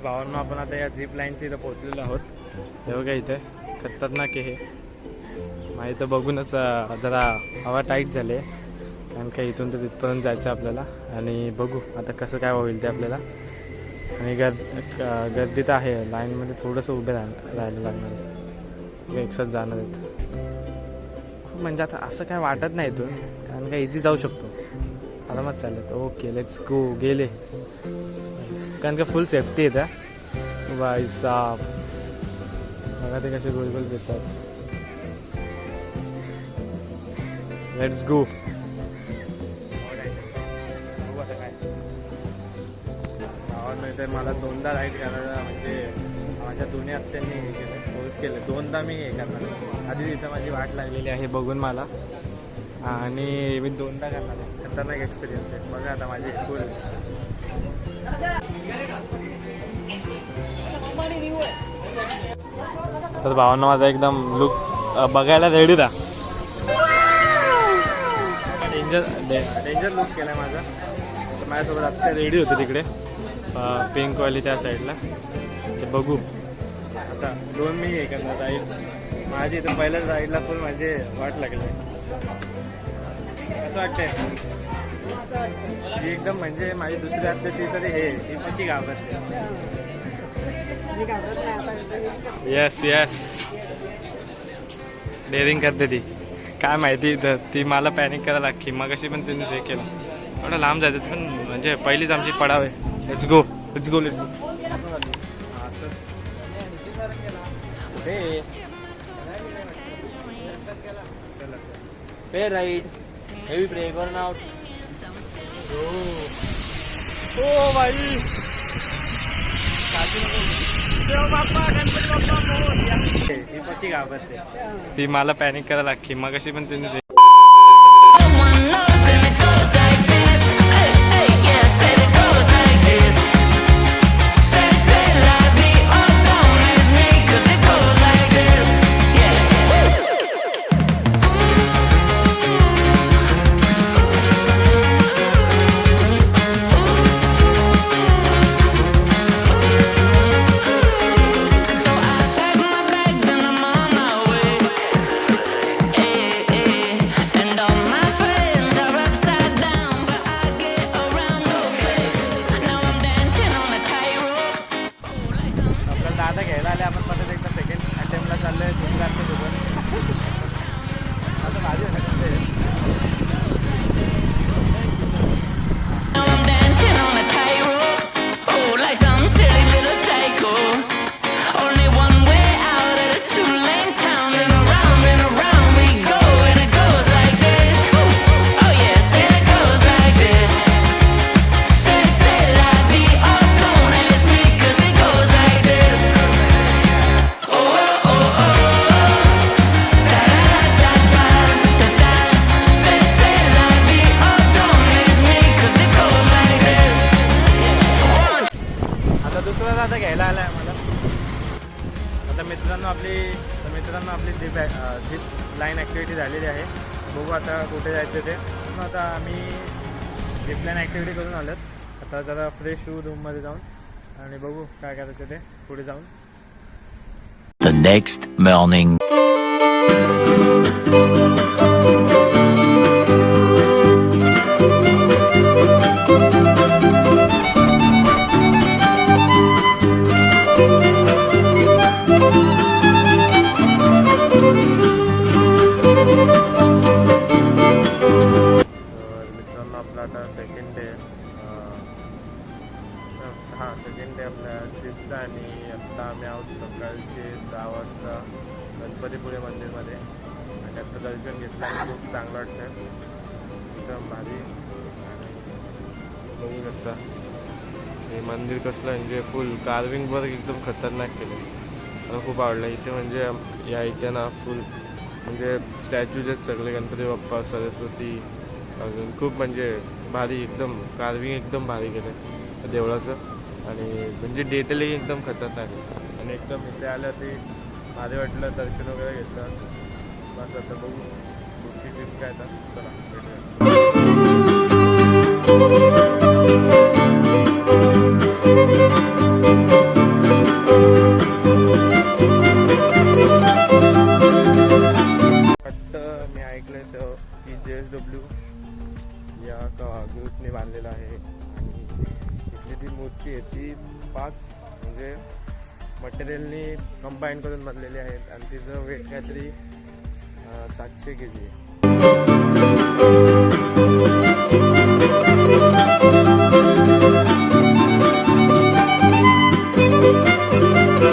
भावांना आपण आता या झिप लाईनच्या इथं पोहोचलेलो आहोत. हे बघा इथे खतरनाक आहे हे. माहिती तर बघूनच जरा हवा टाईट झाली आहे, कारण का इथून तर तिथपर्यंत जायचं आपल्याला. आणि बघू आता कसं काय होईल ते आपल्याला. आणि गर्दी तर आहे, लाईनमध्ये थोडंसं उभे राहायला लागणार, एकसाथ जाणार आहेत. म्हणजे आता असं काय वाटत नाही इथून, कारण का इझी जाऊ शकतो, आरामात चालत. Okay let's go. गेले, कारण का फुल सेफ्टी आहे त्या. बाई साब बघा ते कसे गोल गोल देतात. Let's go. तर मला दोनदा राईड करायला, म्हणजे माझ्या दोन्ही आत्यांनी हे केलं, फोर्स केलं. दोनदा मी हे करणार. आधी तिथं माझी वाट लागलेली आहे बघून मला, आणि मी दोनदा करणार आहे. खतरनाक एक्सपिरियन्स आहे. बघा आता माझी फुल. तर भावांना माझा एकदम लुक बघायला रेडी रा. डेंजर लुक केला माझा. तर माझ्यासोबत आत्ता रेडी होते तिकडे पिंकवाली त्या साईडला. ते बघू आता. दोन मी हे करणार राईड. माझी इथं पहिल्याच राईडला फुल माझे वाट लागले. कसं वाटतंय? ती एकदम म्हणजे माझी दुसरी आत्ता ती तरी हे ती पण ती घाबरते. येस येस, डेअरिंग करते ती. काय माहिती ती मला पॅनिक करायला लागली. मग अशी पण तिने हे केलं. एवढं लांब जायचं पण, म्हणजे पहिलीच आमची पडाव आहे. Let's go let's go let's go. पे राईड हेवी ब्रेक और आउट. ओ भाई ती पक्की घाबरते. ती मला पॅनिक करायला लागली. मग अशी पण तिने दादा घ्यायला आले. आपण परत एकदा सेकंड अटेम्प्टला चाललो आहे गुजरातच्या सोबत. आता भाजी आता घ्यायला आला आहे मला. आता मित्रांनो आपली झिप लाईन ॲक्टिव्हिटी झालेली आहे. बघू आता कुठे जायचं ते. आता आम्ही झिप लाईन ॲक्टिव्हिटी करून आलोत. आता जरा फ्रेश होऊ रूममध्ये जाऊन, आणि बघू काय करायचं ते पुढे जाऊन. The next morning. Second day आपल्या ट्रिपचा. आणि आत्ता आम्ही आहोत सकाळचे 6 वाजता गणपतीपुळे मंदिरमध्ये. आणि आत्ता दर्शन घेतलं आणि खूप चांगलं वाटतं, एकदम भारी. आणि बघू शकता हे मंदिर कसलं, म्हणजे फुल कार्विंग वर्क एकदम खतरनाक केलं. मला खूप आवडलं इथे. म्हणजे या इथे ना फुल म्हणजे स्टॅच्यूज आहेत सगळे, गणपती बाप्पा, सरस्वती, अजून खूप म्हणजे भारी एकदम कार्विंग एकदम भारी केलं देवळाचं. आणि म्हणजे डिटेलिंग एकदम खतरनाक आहे. आणि एकदम इथे आलं ते भारी वाटलं, दर्शन वगैरे घेतलं. बस आता बघू पुढची ट्रिप काय आता. चला भेटूया. मूर्ती आहे ती 5 म्हणजे मटेरियलनी कंबाईन करून बनलेली आहेत आणि तिचं वेट काहीतरी 700 kg आहे.